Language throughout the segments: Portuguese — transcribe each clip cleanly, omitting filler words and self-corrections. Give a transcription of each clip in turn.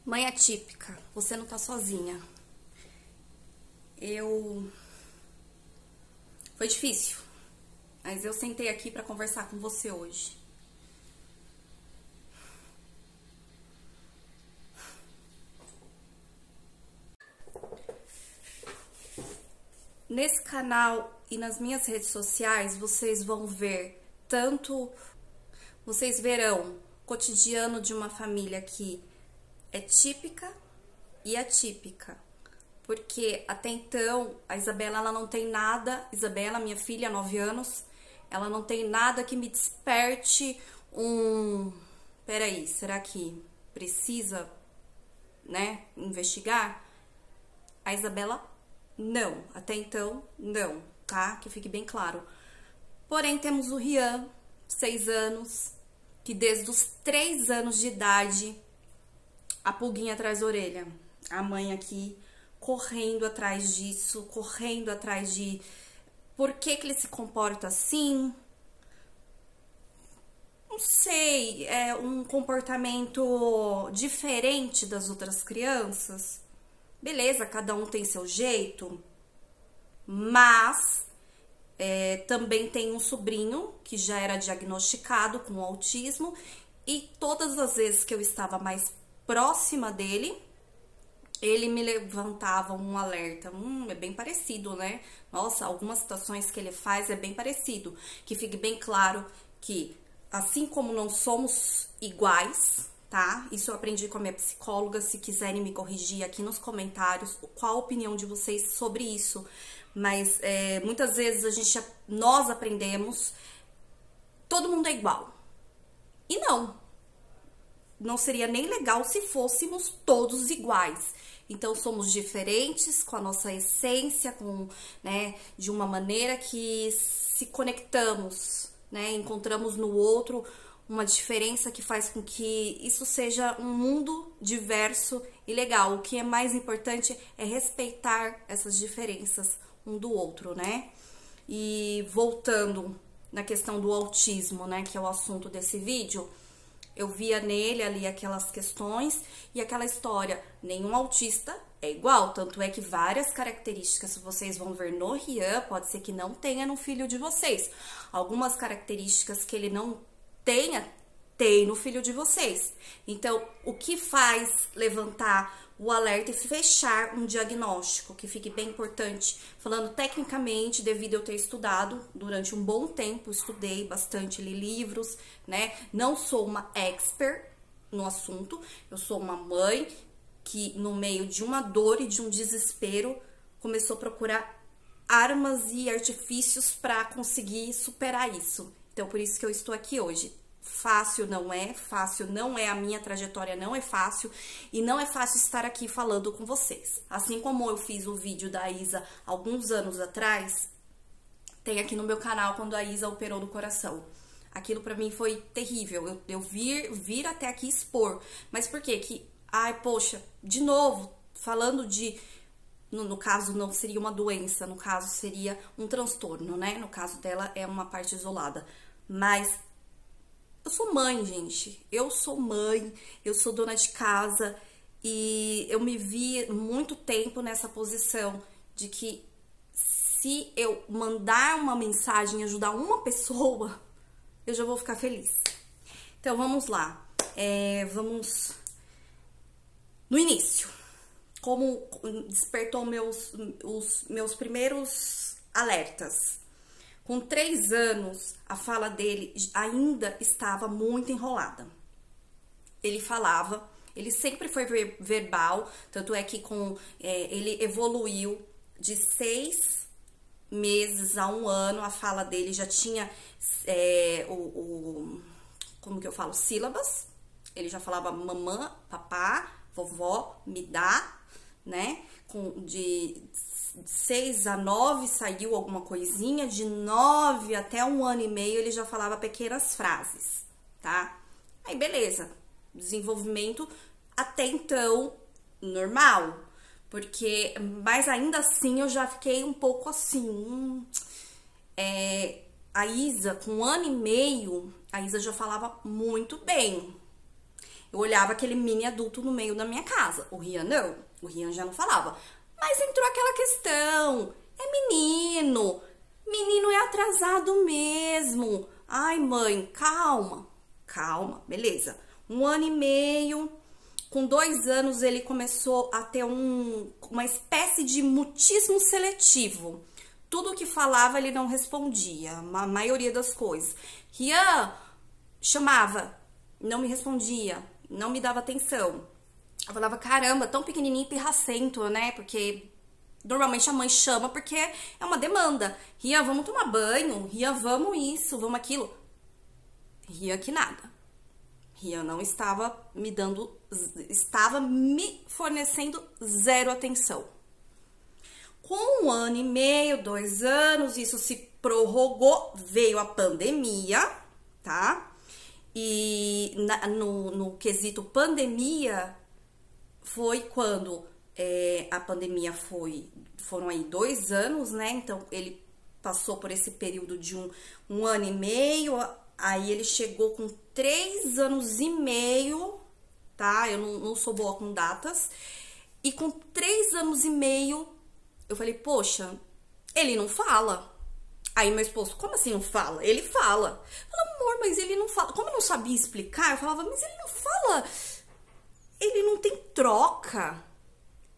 Mãe atípica, você não tá sozinha. Foi difícil, mas eu sentei aqui pra conversar com você hoje. Nesse canal e nas minhas redes sociais, vocês vão ver vocês verão o cotidiano de uma família que é típica e atípica. Porque até então, a Isabela, ela não tem nada, Isabela, minha filha, 9 anos, ela não tem nada que me desperte peraí, será que precisa, né, investigar? A Isabela, não, até então, não, tá? Que fique bem claro. Porém, temos o Rian, 6 anos, que desde os 3 anos de idade, a pulguinha atrás da orelha. A mãe aqui correndo atrás disso, correndo atrás de por que ele se comporta assim. Não sei, é um comportamento diferente das outras crianças. Beleza, cada um tem seu jeito, mas também tem um sobrinho que já era diagnosticado com autismo e todas as vezes que eu estava mais próxima dele, ele me levantava um alerta. É bem parecido, né? Nossa, algumas situações que ele faz é bem parecido. Que fique bem claro que, assim como não somos iguais, tá? Isso eu aprendi com a minha psicóloga. Se quiserem me corrigir aqui nos comentários, qual a opinião de vocês sobre isso. Mas muitas vezes nós aprendemos, todo mundo é igual. E não seria nem legal se fôssemos todos iguais. Então, somos diferentes com a nossa essência, né, de uma maneira que se conectamos, né, encontramos no outro uma diferença que faz com que isso seja um mundo diverso e legal. O que é mais importante é respeitar essas diferenças um do outro, né? E voltando na questão do autismo, né, que é o assunto desse vídeo, eu via nele ali aquelas questões e aquela história, nenhum autista é igual, tanto é que várias características vocês vão ver no Rian, pode ser que não tenha no filho de vocês. Algumas características que ele não tenha, tem no filho de vocês. Então, o que faz levantar o alerta e fechar um diagnóstico, que fique bem importante, falando tecnicamente, devido eu ter estudado durante um bom tempo, estudei bastante, li livros, né? Não sou uma expert no assunto, eu sou uma mãe que, no meio de uma dor e de um desespero, começou a procurar armas e artifícios para conseguir superar isso. Então, por isso que eu estou aqui hoje. Fácil não é, a minha trajetória não é fácil e não é fácil estar aqui falando com vocês. Assim como eu fiz o vídeo da Isa alguns anos atrás, tem aqui no meu canal quando a Isa operou do coração. Aquilo pra mim foi terrível, eu vir até aqui expor. Mas por quê? Ai, poxa, de novo, falando de... No caso, não seria uma doença, no caso, seria um transtorno, né? No caso dela, é uma parte isolada. Mas eu sou mãe, gente. Eu sou mãe, eu sou dona de casa e eu me vi muito tempo nessa posição de que se eu mandar uma mensagem e ajudar uma pessoa, eu já vou ficar feliz. Então, vamos lá. Vamos no início. Como despertou os meus primeiros alertas. Com 3 anos, a fala dele ainda estava muito enrolada. Ele falava, ele sempre foi verbal, tanto é que ele evoluiu de 6 meses a 1 ano, a fala dele já tinha, como que eu falo, sílabas. Ele já falava mamã, papá, vovó, me dá, né? De 6 a 9 saiu alguma coisinha, de 9 até 1 ano e meio ele já falava pequenas frases, tá? Aí beleza, desenvolvimento até então normal, mas ainda assim eu já fiquei um pouco assim, a Isa com 1 ano e meio, a Isa já falava muito bem. Eu olhava aquele mini adulto no meio da minha casa. O Rian não. O Rian já não falava. Mas entrou aquela questão. É menino. Menino é atrasado mesmo. Ai, mãe, calma. Calma, beleza. 1 ano e meio. Com 2 anos, ele começou a ter uma espécie de mutismo seletivo. Tudo que falava, ele não respondia. A maioria das coisas. Rian chamava, não me respondia, não me dava atenção. Eu falava, caramba, tão pequenininho e pirracento, né? Porque normalmente a mãe chama porque é uma demanda. Rian, vamos tomar banho. Rian, vamos isso, vamos aquilo. Rian que nada. Rian não estava me dando, estava me fornecendo zero atenção. Com 1 ano e meio, 2 anos, isso se prorrogou, veio a pandemia, tá? E no quesito pandemia, foi quando a pandemia foram aí 2 anos, né? Então, ele passou por esse período de um ano e meio, aí ele chegou com 3 anos e meio, tá? Eu não sou boa com datas. E com 3 anos e meio, eu falei, poxa, ele não fala. Aí meu esposo, como assim não fala? Ele fala. Eu falei, amor, mas ele não fala. Como eu não sabia explicar, eu falava, mas ele não fala. Ele não tem troca.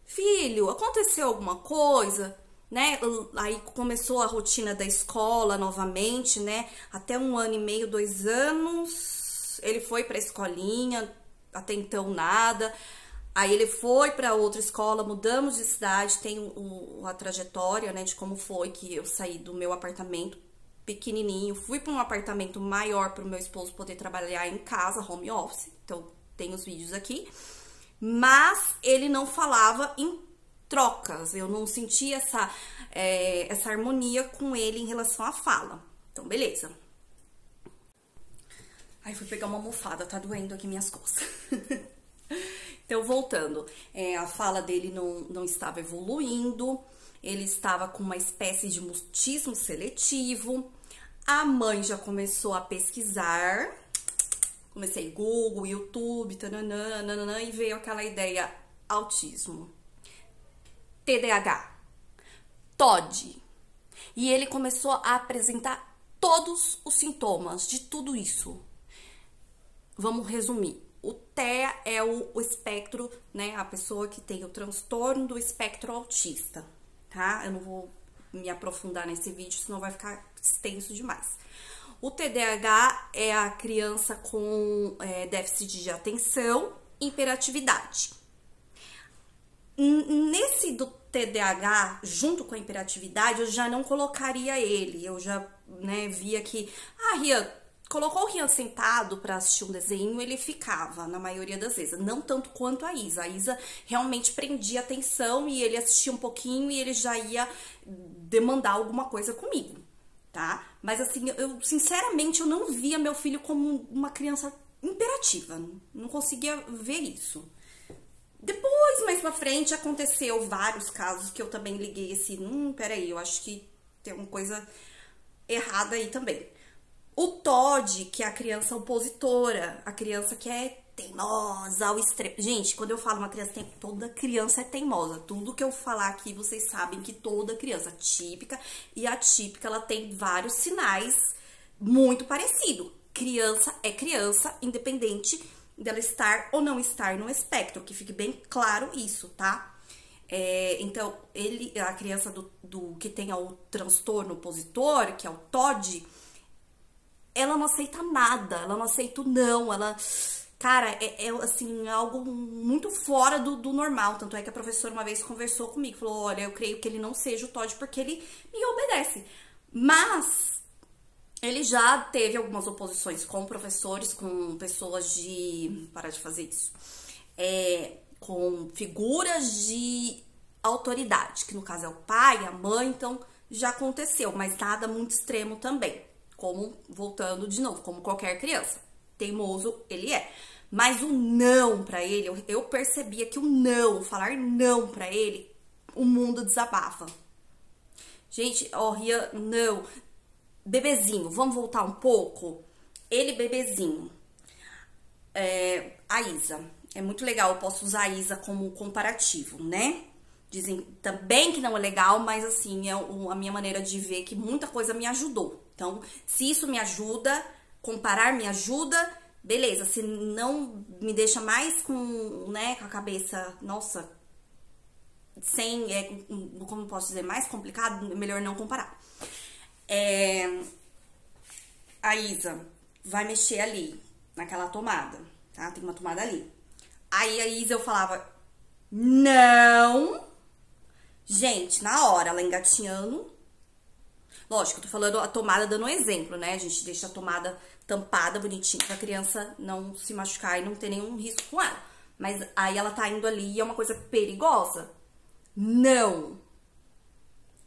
Filho, aconteceu alguma coisa, né? Aí começou a rotina da escola novamente, né? Até 1 ano e meio, 2 anos, ele foi pra escolinha, até então nada. Aí ele foi para outra escola, mudamos de cidade, tem a trajetória, né, de como foi que eu saí do meu apartamento pequenininho, fui para um apartamento maior para o meu esposo poder trabalhar em casa, home office, então tem os vídeos aqui. Mas ele não falava em trocas, eu não sentia essa harmonia com ele em relação à fala. Então, beleza. Aí fui pegar uma almofada, tá doendo aqui minhas costas. Então, voltando, a fala dele não estava evoluindo, ele estava com uma espécie de mutismo seletivo, a mãe já começou a pesquisar, comecei Google, YouTube, tananã, nananã, e veio aquela ideia, autismo, TDAH, TOD, e ele começou a apresentar todos os sintomas de tudo isso. Vamos resumir. O TEA é o espectro, né? A pessoa que tem o transtorno do espectro autista, tá? Eu não vou me aprofundar nesse vídeo, senão vai ficar extenso demais. O TDAH é a criança com déficit de atenção e hiperatividade. Nesse do TDAH, junto com a hiperatividade, eu já não colocaria ele. Eu já, né, via que... Rian, colocou o Rian sentado para assistir um desenho, ele ficava, na maioria das vezes. Não tanto quanto a Isa. A Isa realmente prendia atenção e ele assistia um pouquinho e ele já ia demandar alguma coisa comigo, tá? Mas assim, sinceramente, eu não via meu filho como uma criança imperativa. Não conseguia ver isso. Depois, mais pra frente, aconteceu vários casos que eu também liguei assim, peraí, eu acho que tem uma coisa errada aí também. O TOD, que é a criança opositora, a criança que é teimosa ao extremo. Gente, quando eu falo uma criança, toda criança é teimosa. Tudo que eu falar aqui, vocês sabem que toda criança típica e atípica, ela tem vários sinais muito parecidos. Criança é criança, independente dela estar ou não estar no espectro, que fique bem claro isso, tá? Então, a criança que tem o transtorno opositor, que é o TOD, ela não aceita nada, ela não aceita o não, cara, assim, algo muito fora do normal, tanto é que a professora uma vez conversou comigo, falou, olha, eu creio que ele não seja o TOD porque ele me obedece, mas ele já teve algumas oposições com professores, com pessoas para de fazer isso, com figuras de autoridade, que no caso é o pai, a mãe, então já aconteceu, mas nada muito extremo também. Como, voltando de novo, como qualquer criança. Teimoso ele é. Mas o não pra ele, eu percebia que falar não pra ele, o mundo desabafa. Gente, Rian, não. Bebezinho, vamos voltar um pouco? Ele, bebezinho. A Isa. É muito legal, eu posso usar a Isa como comparativo, né? Dizem também que não é legal, mas assim, é a minha maneira de ver que muita coisa me ajudou. Então, se isso me ajuda, comparar me ajuda, beleza. Se não me deixa mais com a cabeça, nossa, como eu posso dizer, mais complicado, é melhor não comparar. A Isa vai mexer ali, naquela tomada, tá? Tem uma tomada ali. Aí a Isa eu falava, não. Gente, na hora, ela engatinhando. Lógico, eu tô falando a tomada dando um exemplo, né? A gente deixa a tomada tampada, bonitinha, pra criança não se machucar e não ter nenhum risco com ela. Mas aí ela tá indo ali e é uma coisa perigosa. Não.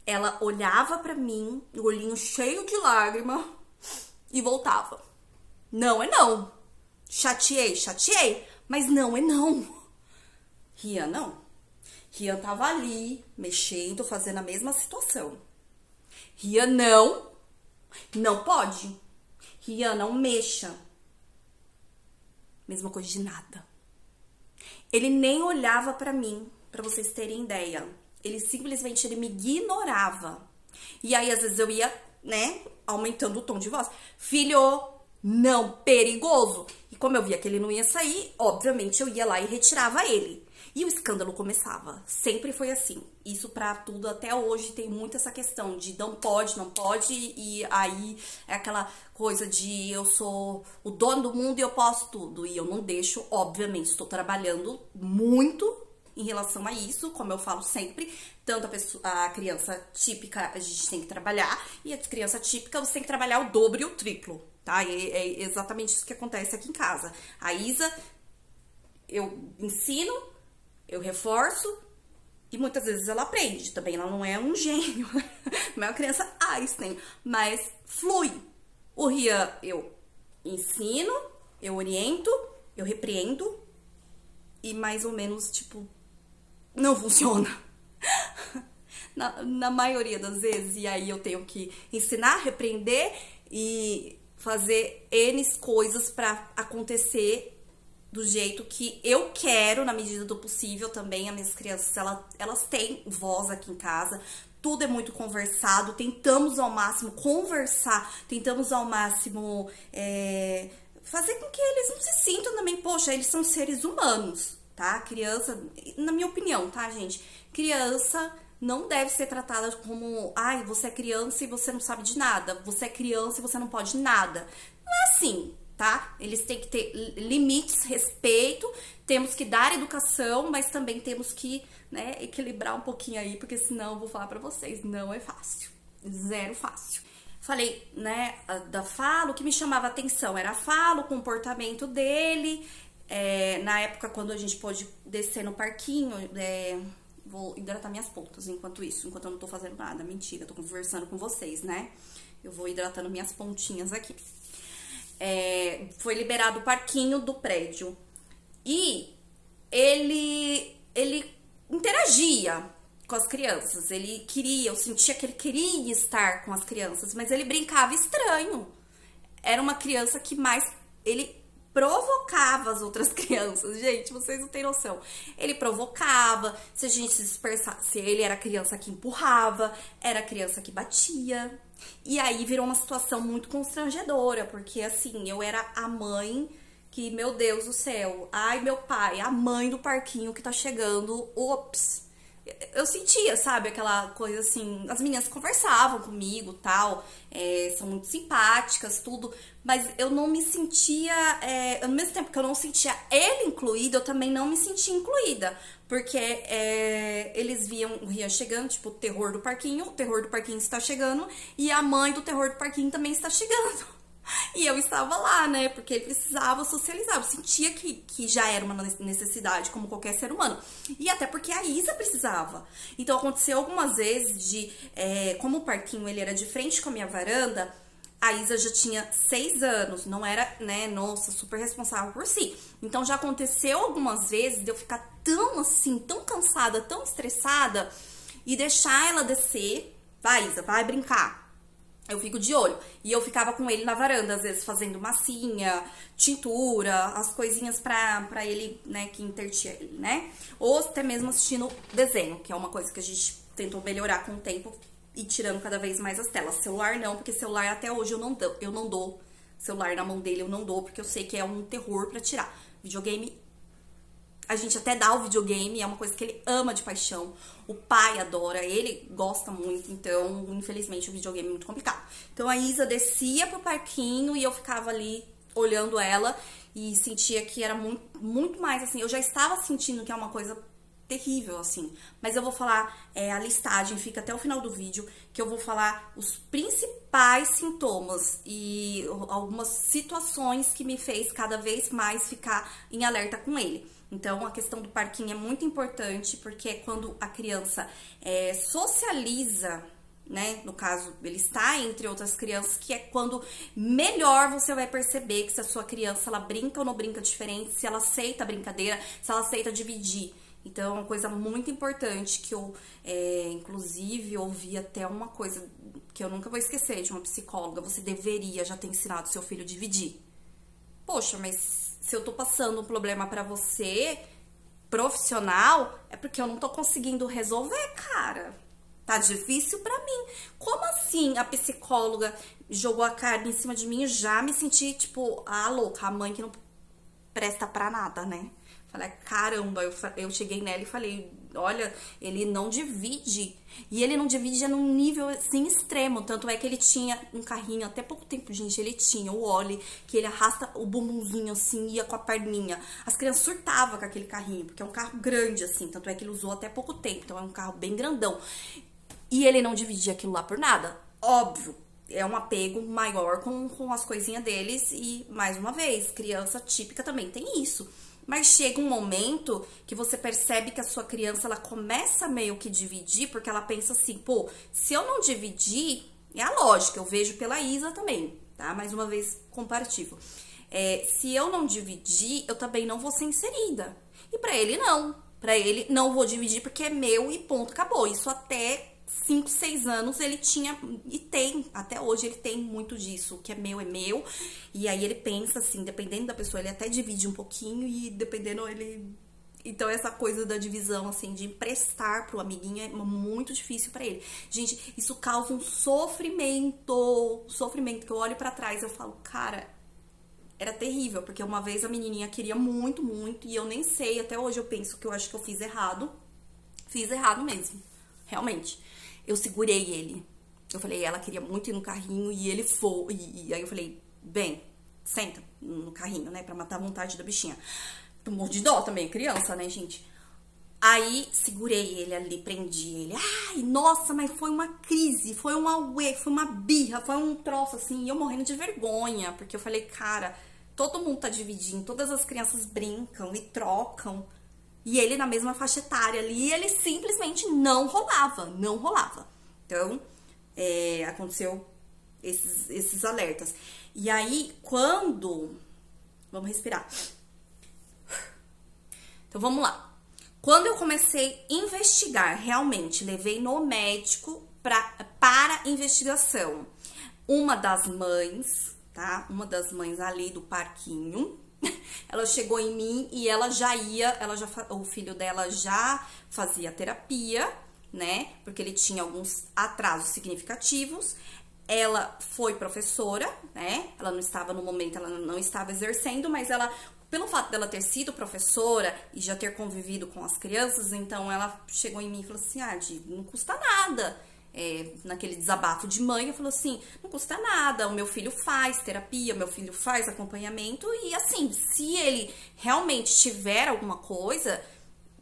Ela olhava pra mim, o olhinho cheio de lágrima e voltava. Não é não. Chateei, mas não é não. Rian não. Rian tava ali, mexendo, fazendo a mesma situação. Rian não pode. Rian, não mexa. Mesma coisa de nada. Ele nem olhava pra mim, pra vocês terem ideia. Ele simplesmente me ignorava. E aí, às vezes, eu ia, aumentando o tom de voz. Filho, não, perigoso. E como eu via que ele não ia sair, obviamente, eu ia lá e retirava ele. E o escândalo começava. Sempre foi assim. Isso pra tudo, até hoje, tem muito essa questão de não pode. E aí é aquela coisa de eu sou o dono do mundo e eu posso tudo. E eu não deixo, obviamente, estou trabalhando muito em relação a isso, como eu falo sempre. Tanto a criança típica a gente tem que trabalhar, e a criança típica você tem que trabalhar o dobro e o triplo, tá? E é exatamente isso que acontece aqui em casa. A Isa, eu ensino, eu reforço, e muitas vezes ela aprende também. Ela não é um gênio, não é uma criança Einstein, mas flui. O Rian, eu ensino, eu oriento, eu repreendo, e mais ou menos, tipo, não funciona. Na maioria das vezes, e aí eu tenho que ensinar, repreender e fazer N coisas pra acontecer do jeito que eu quero, na medida do possível também. As minhas crianças, elas têm voz aqui em casa, tudo é muito conversado, tentamos ao máximo conversar, tentamos ao máximo fazer com que eles não se sintam também, poxa, eles são seres humanos, tá? Criança, na minha opinião, tá, gente? Criança não deve ser tratada como, ai, você é criança e você não sabe de nada, você é criança e você não pode nada. Não é assim, tá? Eles têm que ter limites, respeito, temos que dar educação, mas também temos que, equilibrar um pouquinho aí, porque senão eu vou falar pra vocês, não é fácil, zero fácil. Falei, da fala, o que me chamava atenção era a fala, o comportamento dele. Na época, quando a gente pôde descer no parquinho, vou hidratar minhas pontas enquanto eu não tô fazendo nada. Mentira, tô conversando com vocês, né? Eu vou hidratando minhas pontinhas aqui. Foi liberado o parquinho do prédio. E ele interagia com as crianças. Eu sentia que ele queria estar com as crianças, mas ele brincava estranho. Era uma criança que ele provocava as outras crianças. Gente, vocês não têm noção. Ele provocava, se a gente se dispersasse, ele era a criança que empurrava, era a criança que batia. E aí virou uma situação muito constrangedora, porque assim, eu era a mãe que, meu Deus do céu, ai meu pai, a mãe do parquinho que tá chegando, ops. Eu sentia, sabe, aquela coisa assim, as meninas conversavam comigo, tal, são muito simpáticas, tudo, mas eu não me sentia, ao mesmo tempo que eu não sentia ele incluído, eu também não me sentia incluída, porque eles viam o Rian chegando, tipo, o terror do parquinho está chegando, e a mãe do terror do parquinho também está chegando. E eu estava lá, né, porque ele precisava socializar, eu sentia que já era uma necessidade, como qualquer ser humano. E até porque a Isa precisava. Então, aconteceu algumas vezes como o parquinho ele era de frente com a minha varanda, a Isa já tinha 6 anos, não era, nossa, super responsável por si. Então, já aconteceu algumas vezes de eu ficar tão assim, tão cansada, tão estressada, e deixar ela descer, vai Isa, vai brincar. Eu fico de olho. E eu ficava com ele na varanda, às vezes fazendo massinha, tintura, as coisinhas pra ele, né, que intertia ele, né? Ou até mesmo assistindo desenho, que é uma coisa que a gente tentou melhorar com o tempo e tirando cada vez mais as telas. Celular não, porque celular até hoje eu não dou. Celular na mão dele eu não dou, porque eu sei que é um terror pra tirar. Videogame, a gente até dá o videogame, é uma coisa que ele ama de paixão. O pai adora, ele gosta muito, então, infelizmente, o videogame é muito complicado. Então, a Isa descia pro parquinho e eu ficava ali olhando ela e sentia que era muito mais, assim, eu já estava sentindo que é uma coisa terrível, assim. Mas eu vou falar a listagem, fica até o final do vídeo, que eu vou falar os principais sintomas e algumas situações que me fez cada vez mais ficar em alerta com ele. Então, a questão do parquinho é muito importante, porque é quando a criança socializa, né? No caso, ele está entre outras crianças, que é quando melhor você vai perceber que se a sua criança, ela brinca ou não brinca diferente, se ela aceita a brincadeira, se ela aceita dividir. Então, é uma coisa muito importante que eu, inclusive, ouvi até uma coisa que eu nunca vou esquecer de uma psicóloga. Você deveria já ter ensinado seu filho a dividir. Poxa, mas se eu tô passando um problema pra você, profissional, é porque eu não tô conseguindo resolver, cara. Tá difícil pra mim. Como assim a psicóloga jogou a carga em cima de mim e já me senti, tipo, louca, a mãe que não presta pra nada, né? Falei, caramba, eu cheguei nela e falei, olha, ele não divide. E ele não divide num nível, assim, extremo. Tanto é que ele tinha um carrinho, até pouco tempo, gente, ele tinha o Oli, que ele arrasta o bumbumzinho, assim, ia com a perninha. As crianças surtavam com aquele carrinho, porque é um carro grande, assim. Tanto é que ele usou até pouco tempo, então é um carro bem grandão. E ele não dividia aquilo lá por nada. Óbvio, é um apego maior com as coisinhas deles. E, mais uma vez, criança típica também tem isso. Mas chega um momento que você percebe que a sua criança, ela começa meio que dividir, porque ela pensa assim, pô, se eu não dividir, é a lógica, eu vejo pela Isa também, tá? Mais uma vez, comparativo. Se eu não dividir, eu também não vou ser inserida. E pra ele, não. Pra ele, não vou dividir porque é meu e ponto, acabou. Isso até 5, 6 anos ele tinha, e tem, até hoje ele tem muito disso, o que é meu, e aí ele pensa assim, dependendo da pessoa, ele até divide um pouquinho, e dependendo ele... Então essa coisa da divisão, assim, de emprestar pro amiguinho é muito difícil pra ele. Gente, isso causa um sofrimento, que eu olho pra trás e eu falo, cara, era terrível, porque uma vez a menininha queria muito, e eu nem sei, até hoje eu penso que eu acho que eu fiz errado mesmo, realmente. Eu segurei ele. Eu falei, ela queria muito ir no carrinho e ele foi. E aí eu falei, vem, senta no carrinho, né? Pra matar a vontade da bichinha. Eu morro de dó também, criança, né, gente? Aí segurei ele ali, prendi ele. Ai, nossa, mas foi uma crise, foi um auê, foi uma birra, foi um troço assim. E eu morrendo de vergonha, porque eu falei, cara, todo mundo tá dividindo, todas as crianças brincam e trocam. E ele na mesma faixa etária ali, ele simplesmente não rolava. Então, aconteceu esses alertas. E aí, quando... Vamos respirar. Então, vamos lá. Quando eu comecei a investigar, realmente, levei no médico para investigação. Uma das mães, tá? Uma das mães ali do parquinho... Ela chegou em mim e o filho dela já fazia terapia, né? Porque ele tinha alguns atrasos significativos. Ela foi professora, né? Ela não estava no momento, ela não estava exercendo, mas ela, pelo fato dela ter sido professora e já ter convivido com as crianças, então ela chegou em mim e falou assim, Di, não custa nada. Naquele desabafo de mãe, eu falou assim, não custa nada, o meu filho faz terapia, o meu filho faz acompanhamento, e assim, se ele realmente tiver alguma coisa,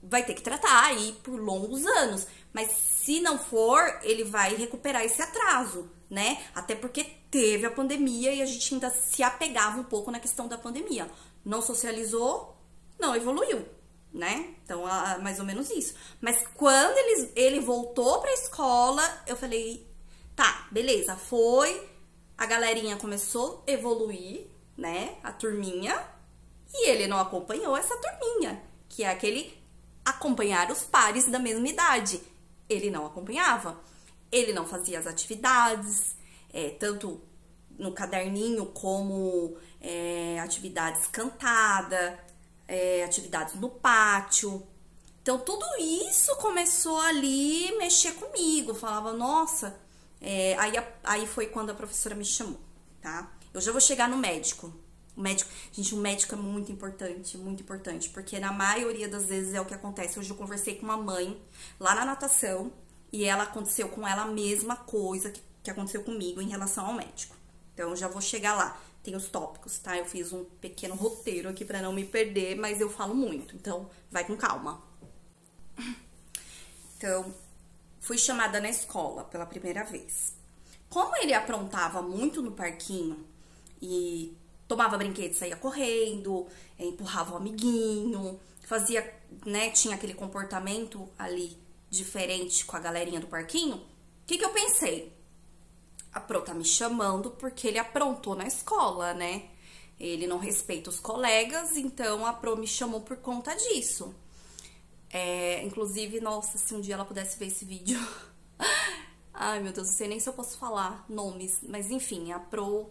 vai ter que tratar aí por longos anos, mas se não for, ele vai recuperar esse atraso, né? Até porque teve a pandemia e a gente ainda se apegava um pouco na questão da pandemia. Não socializou, não evoluiu, né? Então, mais ou menos isso. Mas quando ele voltou pra escola, eu falei, tá, beleza, foi, a galerinha começou a evoluir, né? A turminha, e ele não acompanhou essa turminha, que é aquele acompanhar os pares da mesma idade. Ele não acompanhava, ele não fazia as atividades, tanto no caderninho como atividades cantada, atividades no pátio. Então, tudo isso começou ali mexer comigo. Falava, nossa... aí foi quando a professora me chamou, tá? Eu já vou chegar no médico. Gente, o médico é muito importante, porque na maioria das vezes é o que acontece. Hoje eu conversei com uma mãe lá na natação e aconteceu com ela a mesma coisa que aconteceu comigo em relação ao médico. Então, eu já vou chegar lá. Tem os tópicos, tá? Eu fiz um pequeno roteiro aqui pra não me perder, mas eu falo muito, então vai com calma. Então, fui chamada na escola pela primeira vez. Como ele aprontava muito no parquinho e tomava brinquedo, saía correndo, empurrava o amiguinho, fazia, né, tinha aquele comportamento ali diferente com a galerinha do parquinho, o que eu pensei? A Pro tá me chamando porque ele aprontou na escola, né? Ele não respeita os colegas, então a Pro me chamou por conta disso. Inclusive, nossa, se um dia ela pudesse ver esse vídeo. Ai, meu Deus, não sei nem se eu posso falar nomes, mas enfim, a Pro...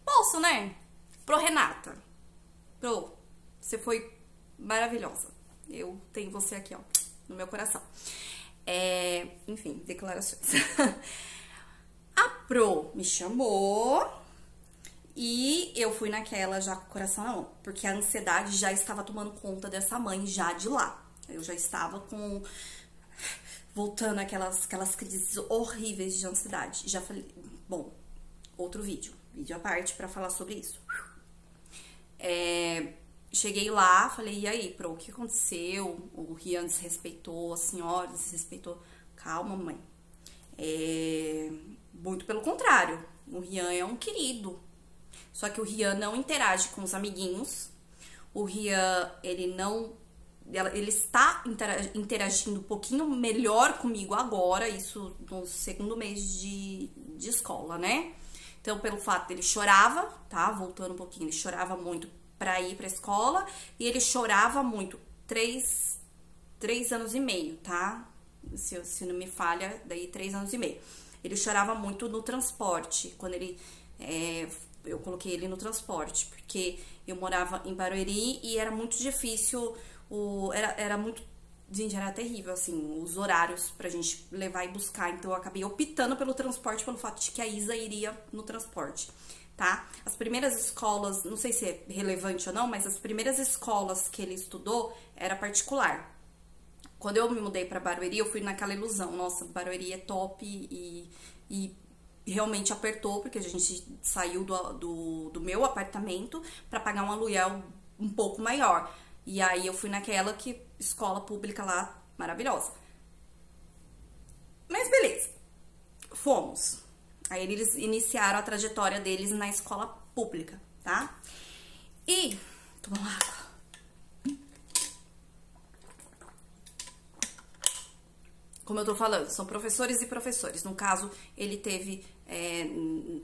Posso, né? Pro Renata. Pro, você foi maravilhosa. Eu tenho você aqui, ó, no meu coração. Enfim, declarações. A Pro me chamou e eu fui naquela já com o coração na mão, porque a ansiedade já estava tomando conta dessa mãe já de lá. Eu já estava voltando aquelas crises horríveis de ansiedade. Já falei, bom, outro vídeo à parte pra falar sobre isso. Cheguei lá, falei, e aí, Pro, o que aconteceu? O Rian desrespeitou, a senhora desrespeitou. Calma, mãe. Muito pelo contrário, o Rian é um querido. Só que o Rian não interage com os amiguinhos. O Rian, ele está interagindo um pouquinho melhor comigo agora, isso no segundo mês de escola, né? Então, pelo fato dele chorava, tá? Voltando um pouquinho, ele chorava muito pra ir pra escola. E ele chorava muito, 3 anos e meio, tá? Se não me falha, daí 3 anos e meio. Ele chorava muito no transporte, quando eu coloquei ele no transporte, porque eu morava em Barueri e era muito difícil, era muito, gente, era terrível, assim, os horários pra gente levar e buscar, então eu acabei optando pelo transporte pelo fato de que a Isa iria no transporte, tá? As primeiras escolas, não sei se é relevante ou não, mas as primeiras escolas que ele estudou era particular. Quando eu me mudei pra Barueri, eu fui naquela ilusão, nossa, Barueri é top e realmente apertou, porque a gente saiu do meu apartamento pra pagar um aluguel um pouco maior. E aí eu fui naquela escola pública lá, maravilhosa. Mas beleza, fomos. Aí eles iniciaram a trajetória deles na escola pública, tá? E, toma uma água. Como eu tô falando, são professores e professores. No caso, ele teve,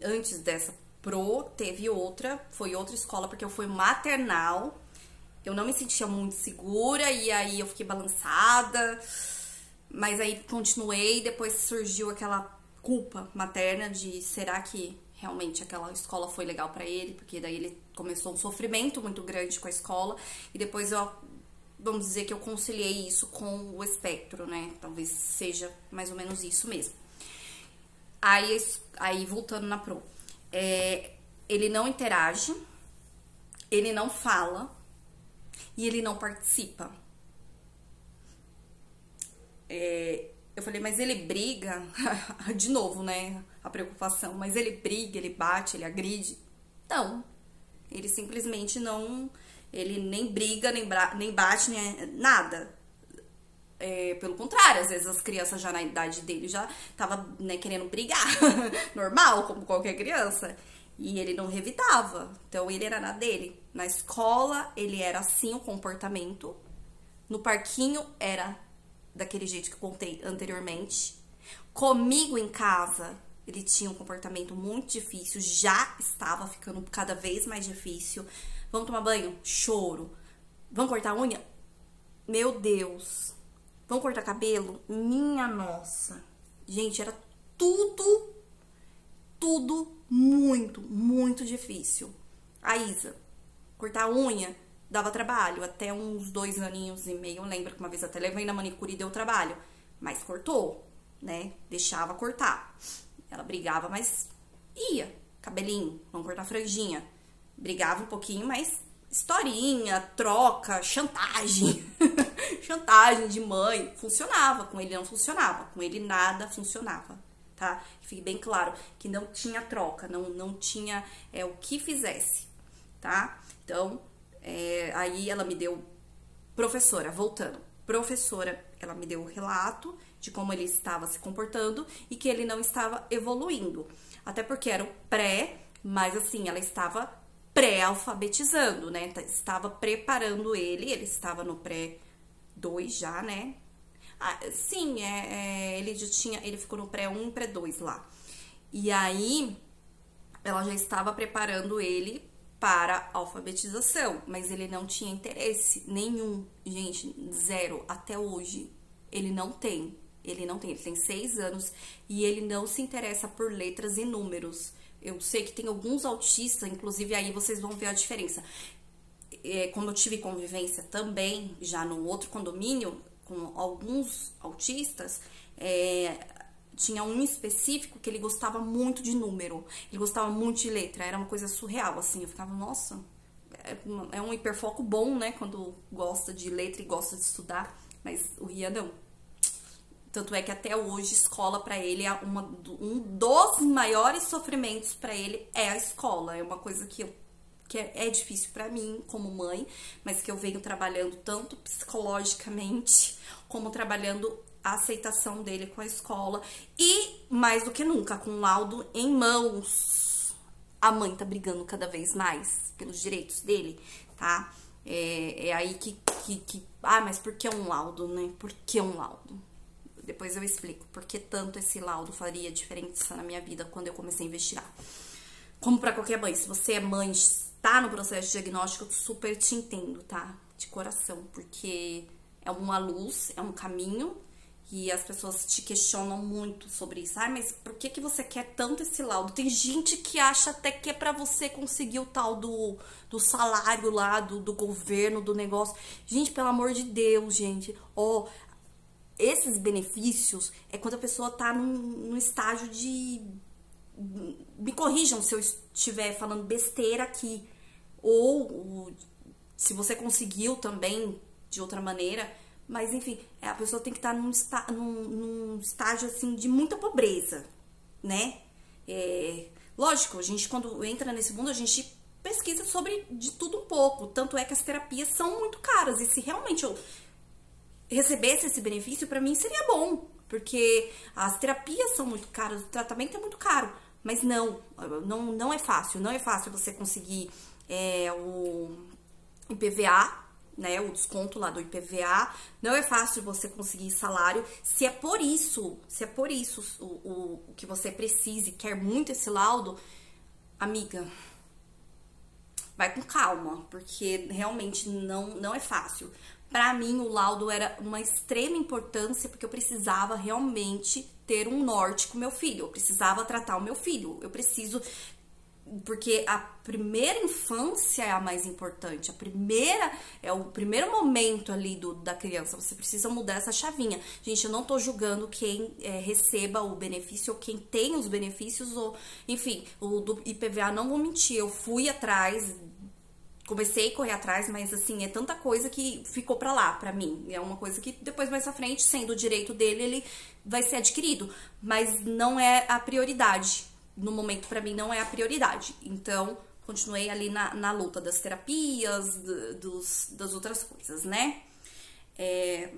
antes dessa Pro, teve outra, foi outra escola, porque eu fui maternal. Eu não me sentia muito segura, e aí eu fiquei balançada. Mas aí continuei, depois surgiu aquela culpa materna de será que realmente aquela escola foi legal pra ele? Porque daí ele começou um sofrimento muito grande com a escola, e depois vamos dizer que eu conciliei isso com o espectro, né? Talvez seja mais ou menos isso mesmo. Aí voltando na Pro. Ele não interage, ele não fala e ele não participa. Eu falei, mas ele briga? De novo, né? A preocupação. Mas ele briga, ele bate, ele agride? Não. Ele simplesmente não... Ele nem briga, nem bate, nem nada. Pelo contrário, às vezes as crianças já na idade dele já tava, né, querendo brigar. Normal, como qualquer criança. E ele não revidava. Então ele era na dele. Na escola ele era assim o comportamento. No parquinho era daquele jeito que eu contei anteriormente. Comigo em casa ele tinha um comportamento muito difícil. Já estava ficando cada vez mais difícil. Vamos tomar banho? Choro. Vamos cortar a unha? Meu Deus. Vamos cortar cabelo? Minha nossa. Gente, era tudo tudo muito, muito difícil. A Isa, cortar a unha, dava trabalho, até uns 2 aninhos e meio, eu lembro que uma vez até levei na manicure e deu trabalho, mas cortou, né? Deixava cortar. Ela brigava, mas ia. Cabelinho, vamos cortar franjinha. Brigava um pouquinho, mas historinha, troca, chantagem. Chantagem de mãe. Funcionava, com ele não funcionava. Com ele nada funcionava, tá? Fique bem claro que não tinha troca, não tinha o que fizesse, tá? Então, aí ela me deu, professora, voltando. Professora, ela me deu o relato de como ele estava se comportando e que ele não estava evoluindo. Até porque era o pré, mas assim, ela estava pré-alfabetizando, né? Estava preparando ele estava no pré 2 já, né? Ah, sim, ele já tinha, ele ficou no pré 1 e pré 2 lá. E aí, ela já estava preparando ele para alfabetização, mas ele não tinha interesse nenhum, gente, zero, até hoje. Ele tem 6 anos e ele não se interessa por letras e números. Eu sei que tem alguns autistas, inclusive aí vocês vão ver a diferença. Como eu tive convivência também, já no outro condomínio, com alguns autistas, tinha um específico que ele gostava muito de número, ele gostava muito de letra, era uma coisa surreal, assim, eu ficava, nossa, é um hiperfoco bom, né, quando gosta de letra e gosta de estudar, mas o Rian não. Tanto é que até hoje, escola pra ele é um dos maiores sofrimentos pra ele é a escola, é uma coisa que é difícil pra mim, como mãe, mas que eu venho trabalhando tanto psicologicamente, como trabalhando a aceitação dele com a escola. E, mais do que nunca, com o laudo em mãos, a mãe tá brigando cada vez mais pelos direitos dele, tá? É aí que... mas por que um laudo, né? Por que um laudo? Depois eu explico por que tanto esse laudo faria diferença na minha vida quando eu comecei a investigar. Como pra qualquer mãe, se você é mãe, tá no processo de diagnóstico, eu super te entendo, tá? De coração, porque é uma luz, é um caminho e as pessoas te questionam muito sobre isso. Mas por que você quer tanto esse laudo? Tem gente que acha até que é pra você conseguir o tal do salário lá, do governo, do negócio. Gente, pelo amor de Deus, gente, esses benefícios é quando a pessoa tá num estágio de... Me corrijam se eu estiver falando besteira aqui. Ou se você conseguiu também de outra maneira. Mas enfim, a pessoa tem que estar num estágio assim de muita pobreza, né? Lógico, a gente quando entra nesse mundo, a gente pesquisa sobre de tudo um pouco. Tanto é que as terapias são muito caras. E se realmente eu recebesse esse benefício, pra mim seria bom. Porque as terapias são muito caras, o tratamento é muito caro. Mas não é fácil. Não é fácil você conseguir o IPVA, né? O desconto lá do IPVA. Não é fácil você conseguir salário. Se é por isso o que você precisa e quer muito esse laudo, amiga, vai com calma, porque realmente não é fácil. Pra mim, o laudo era uma extrema importância, porque eu precisava realmente ter um norte com meu filho. Eu precisava tratar o meu filho. Eu preciso... Porque a primeira infância é a mais importante. É o primeiro momento ali da criança. Você precisa mudar essa chavinha. Gente, eu não tô julgando quem receba o benefício ou quem tem os benefícios. Ou, enfim, o do IPVA, não vou mentir. Eu fui atrás... Comecei a correr atrás, mas assim, é tanta coisa que ficou pra lá, pra mim. É uma coisa que depois, mais pra frente, sendo o direito dele, ele vai ser adquirido. Mas não é a prioridade. No momento, pra mim, não é a prioridade. Então, continuei ali na luta das terapias, das outras coisas, né?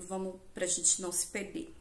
Vamos pra gente não se perder.